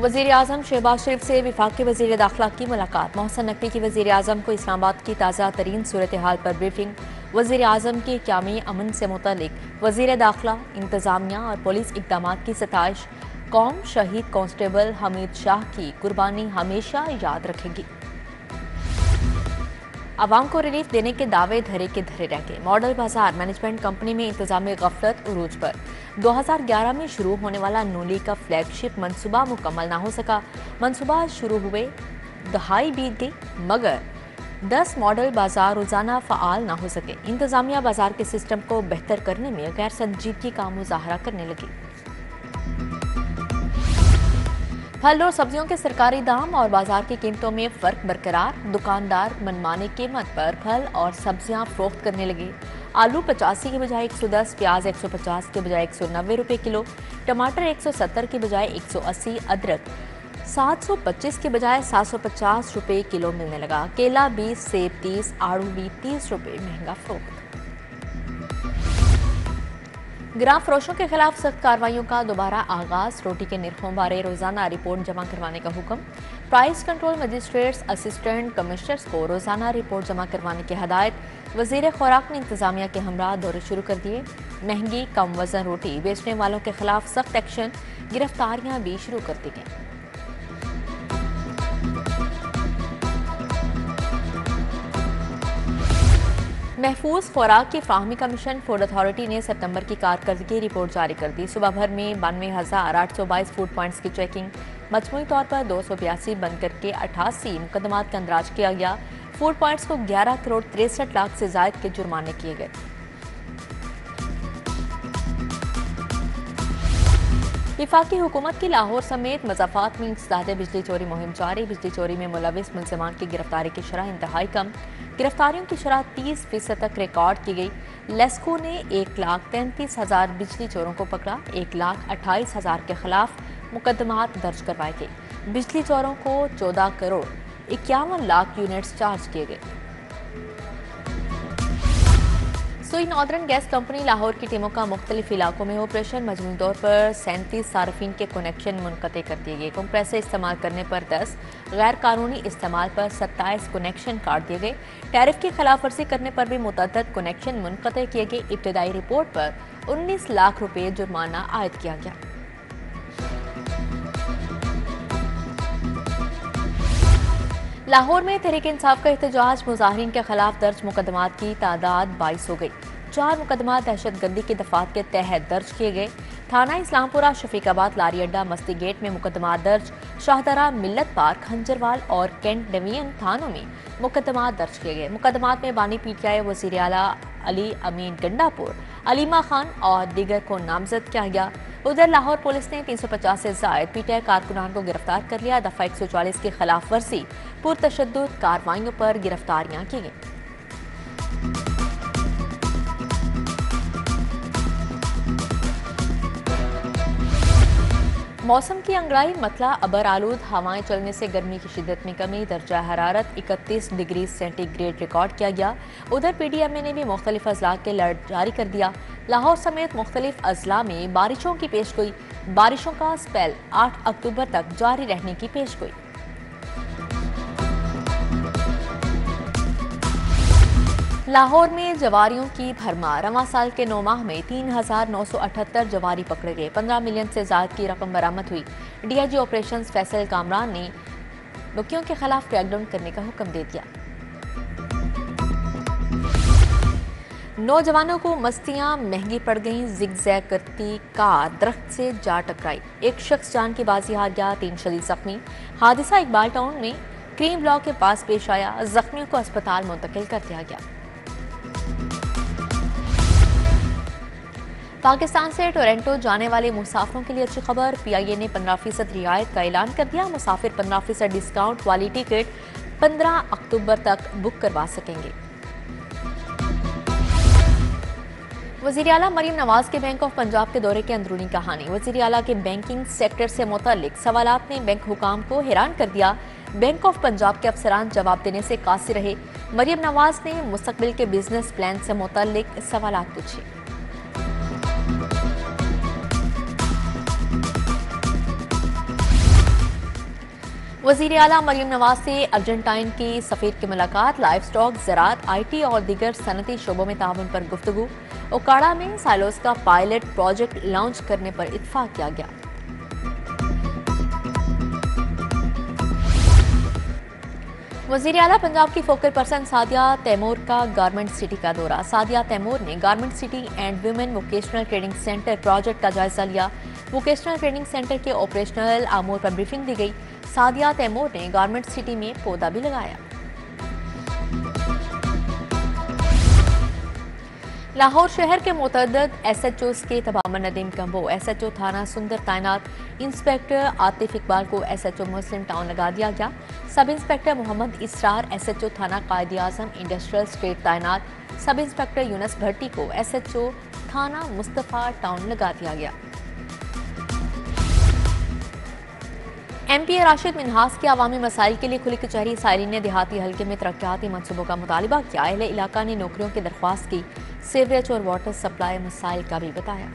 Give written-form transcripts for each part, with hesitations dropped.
वज़ीर आज़म शहबाज शरीफ से वफाकी वज़ीर दाखिला की मुलाकात। मोहसिन नकवी की वज़ीर आज़म को इस्लामाबाद की ताज़ा तरीन सूरत हाल पर ब्रीफिंग। वज़ीर आज़म के क़यामी अमन से मुतल्लिक वज़ीर दाखिला, इंतज़ामिया और पुलिस इक़दाम की सताइश। कौम शहीद कांस्टेबल हमीद शाह की कुर्बानी हमेशा याद रखेगी। आवाम को रिलीफ देने के दावे धरे के धरे रह गए। मॉडल बाजार मैनेजमेंट कंपनी में इंतजामी गफलत उरूज पर। 2011 में शुरू होने वाला नूली का फ्लैगशिप मंसूबा मुकम्मल ना हो सका। मंसूबा शुरू हुए दहाई बीत गई मगर 10 मॉडल बाजार रोजाना फ़ाल ना हो सके। इंतजामिया बाजार के सिस्टम को बेहतर करने में गैर संजीदगी का मुजाहरा करने लगी। फल और सब्जियों के सरकारी दाम और बाजार की कीमतों में फर्क बरकरार। दुकानदार मनमाने कीमत पर फल और सब्जियां फरोख्त करने लगे। आलू 85 के बजाय 110, प्याज 150 के बजाय 190 रुपए किलो, टमाटर 170 के बजाय 180, अदरक 725 के बजाय 750 रुपए किलो मिलने लगा। केला 20, सेब 30, आड़ू भी 30 रुपए महंगा फरोख्त। गिराम फरोशों के खिलाफ सख्त कार्रवाइयों का दोबारा आगाज। रोटी के निरखों बारे रोजाना रिपोर्ट जमा करवाने का हुक्म। Price control magistrates assistant commissioners को रोजाना रिपोर्ट जमा करवाने की हदायत। वजीर खुराक ने इंतजामिया के हमरा दौरे शुरू कर दिए। महंगी कम वजन रोटी बेचने वालों के खिलाफ सख्त एक्शन। गिरफ्तारियां भी शुरू कर दी गई। महफूज खुराक की फाहमी कमीशन फूड अथॉरिटी ने सितंबर की कारकर्दगी रिपोर्ट जारी कर दी। सुबह भर में 92,822 फूड पॉइंट्स की चेकिंग। मजमूई तौर पर 282 बंद करके 88 मुकदमात का अंदराज किया गया। फूड पॉइंट्स को 11 करोड़ 63 लाख से जायद के जुर्माने किए गए। वफाकी हुकूमत की लाहौर समेत मज़ाफ़ात में इंसदादे बिजली चोरी मुहिम जारी। बिजली चोरी में मुलविस मुलज़मान की गिरफ्तारी की शरह इंतहाई कम। गिरफ्तारियों की शरह 30% तक रिकॉर्ड की गई। लेस्को ने 1,33,000 बिजली चोरों को पकड़ा। 1,28,000 के खिलाफ मुकदमात दर्ज करवाए गए। बिजली चोरों को 14 करोड़ 51 लाख यूनिट्स चार्ज किए गए। सुई नॉर्दर्न गैस कंपनी लाहौर की टीमों का मुख्तलिफ इलाकों में ऑपरेशन। मजमूई तौर पर 37 सार्फिन के कनेक्शन मुनक़ते कर दिए गए। कंप्रेसर इस्तेमाल करने पर 10, गैर कानूनी इस्तेमाल पर 27 कनेक्शन काट दिए गए। टैरिफ की खिलाफ वर्जी करने पर भी मुतअद्दद कनेक्शन मुनक़ते किए गए। इब्तदाई रिपोर्ट पर 19 लाख रुपये जुर्माना आयद किया गया। लाहौर में तहरीक इंसाफ का एहतजाज। मुजाहिरीन के खिलाफ दर्ज मुकदमात की तादाद 22 हो गई। 4 मुकदमात दहशतगर्दी की दफात के तहत दर्ज किए गए। थाना इस्लामपुरा, शफीकाबाद, लारी अड्डा, मस्ती गेट में मुकदमात दर्ज। शाहदरा, मिल्लत पार्क, खंजरवाल और कैंट डिवीजन थानों में मुकदमात दर्ज किए गए। मुकदमात में बानी पीटीआई वज़ीर आला अली अमीन गंडापुर, अलीमा खान और दीगर को नामजद किया गया। उधर लाहौर पुलिस ने 350 से जायद पीटीआई कारकुनान को गिरफ्तार कर लिया। दफा 144 की खिलाफ वर्जी पुरतशद्दुद कार्रवाइयों पर गिरफ्तारियां की गई। मौसम की अंगड़ाई। मतला अबर आलूद हवाएं चलने से गर्मी की शिद्दत में कमी। दर्जा हरारत 31 डिग्री सेंटीग्रेड रिकॉर्ड किया गया। उधर पीडीएमए ने भी मुख्तलिफ अजला के अलर्ट जारी कर दिया। लाहौर समेत मुख्तलिफ अजला में बारिशों की पेशगोई। बारिशों का स्पेल 8 अक्टूबर तक जारी रहने की पेशगोई। लाहौर में जवारियों की भरमार। रवां साल के 9 माह में 3,978 जवारी पकड़े गए। 15 मिलियन से ज्यादा की रकम बरामद हुई। डीआईजी ऑपरेशंस फैसल कामरान ने बुकियों के खिलाफ क्रैकडाउन करने का हुक्म दे दिया। नौजवानों को मस्तियां महंगी पड़ गईं। जिगजैग करती कार दरख्त से जा टकराई। एक शख्स जान की बाजी हार गया, 3 शदीद जख्मी। हादसा इकबाल टाउन में क्रीम ब्लॉक के पास पेश आया। जख्मियों को अस्पताल मुंतकिल कर दिया गया। पाकिस्तान से टोरंटो जाने वाले मुसाफिरों के लिए अच्छी खबर। पीआईए ने 15% रियायत का ऐलान कर दिया। मुसाफिर 15% डिस्काउंट वाली टिकट 15 अक्टूबर तक बुक करवा सकेंगे। वज़ीर आला मरीम नवाज के बैंक ऑफ पंजाब के दौरे की अंदरूनी कहानी। वज़ीर आला के बैंकिंग सेक्टर से मुतल्लिक सवालात ने बैंक हुकाम को हैरान कर दिया। बैंक ऑफ पंजाब के अफसरान जवाब देने से कासिर रहे। मरीम नवाज ने मुस्तकबिल के बिजनेस प्लान से मुतल्लिक सवालात पूछे। वज़ीर आला मरियम नवाज से अर्जेंटाइन की सफ़ीर की मुलाकात, लाइफ स्टॉक, ज़राअत, IT और दीगर सनती शोबों में ताउन पर गुफ्तगू। ओकाड़ा में साइलोस का पायलट प्रोजेक्ट लॉन्च करने पर इत्तफाक किया गया। वज़ीर आला पंजाब की फोकल पर्सन सादिया तैमूर का गारमेंट सिटी का दौरा। सादिया तैमूर ने garment city and women vocational training centre project का जायजा लिया। वोकेशनल ट्रेनिंग सेंटर के ऑपरेशनल आमूर पर ब्रीफिंग दी गई। सादिया तैमूर ने गारमेंट सिटी में पौधा भी लगाया। लाहौर शहर के मुतअद्दिद SHOs के तबादला नदीम कम्बो SHO थाना सुंदर तैनात, इंस्पेक्टर आतिफ इकबाल को SHO मुस्लिम टाउन लगा दिया गया। सब इंस्पेक्टर मोहम्मद इसरार SHO थाना कायद आजम इंडस्ट्रियल स्टेट तैनात, सब इंस्पेक्टर यूनस भट्टी को SHO थाना मुस्तफा टाउन लगा दिया गया। MP राशिद मिन्हास के अवामी मसाइल के लिए खुली कचहरी। साइरीन ने देहाती हल्के में तरक्याती मनसूबों का मुतालबा किया। अहले इलाका ने नौकरियों की दरख्वास्त की। सीवरेज और वाटर सप्लाई मसाइल का भी बताया।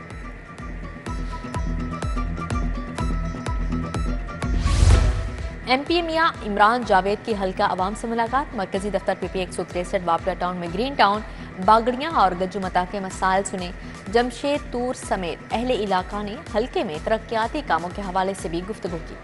MP मियां इमरान जावेद की हल्का अवाम से मुलाकात। मरकजी दफ्तर PP 163 वापडा टाउन में ग्रीन टाउन, बागड़ियां और गज्जुमता के मसाइल सुने। जमशेदपुर समेत अहले इलाका ने हल्के में तरक्याती कामों के हवाले से भी गुफ्तगू की।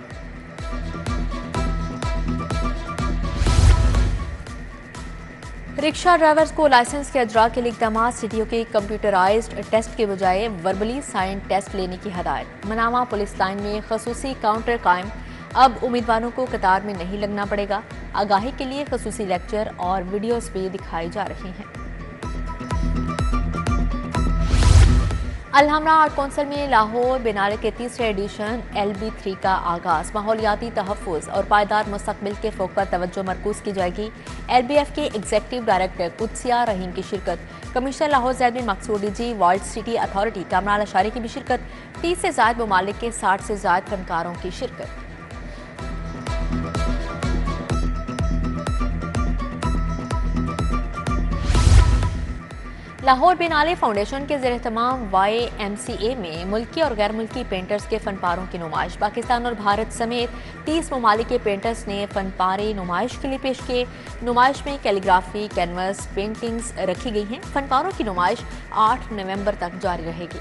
रिक्शा ड्राइवर्स को लाइसेंस के अजरा के लिए इकदाम। सिटियों के कंप्यूटराइज्ड टेस्ट के बजाय वर्बली साइन टेस्ट लेने की हदायत। मनामा पुलिस लाइन में खसूसी काउंटर कायम। अब उम्मीदवारों को कतार में नहीं लगना पड़ेगा। आगाही के लिए खसूसी लेक्चर और वीडियोस भी दिखाई जा रही हैं। अलहमरा आर्ट कौंसिल में लाहौर बिनाले के तीसरे एडिशन LB3 का आगाज। माहौलियाती तहफ़्फ़ुज़ और पायदार मुस्तक़बिल के फ़ौक़ पर तवज्जो मरकूज़ की जाएगी। LBF के एग्जीक्यूटिव डायरेक्टर कुदसिया रहीम की शिरकत। कमिश्नर लाहौर ज़ैद बिन मकसूद जी, वर्ल्ड सिटी अथॉरिटी कामरान अशारी की भी शिरकत। 30 से ज़ायद ममालिक के 60 से ज़ायद फनकारों की शिरकत। लाहौर बिनाले फाउंडेशन के ज़ेर-ए-तमाम YMCA में मुल्की और गैर मुल्की पेंटर्स के फनपारों की नुमाइश। पाकिस्तान और भारत समेत 30 ममालिक के पेंटर्स ने फनपारे नुमाइश के लिए पेश किए। नुमाइश में कैलीग्राफी, कैनवस, पेंटिंग्स रखी गई हैं। फनपारों की नुमाइश 8 नवंबर तक जारी रहेगी।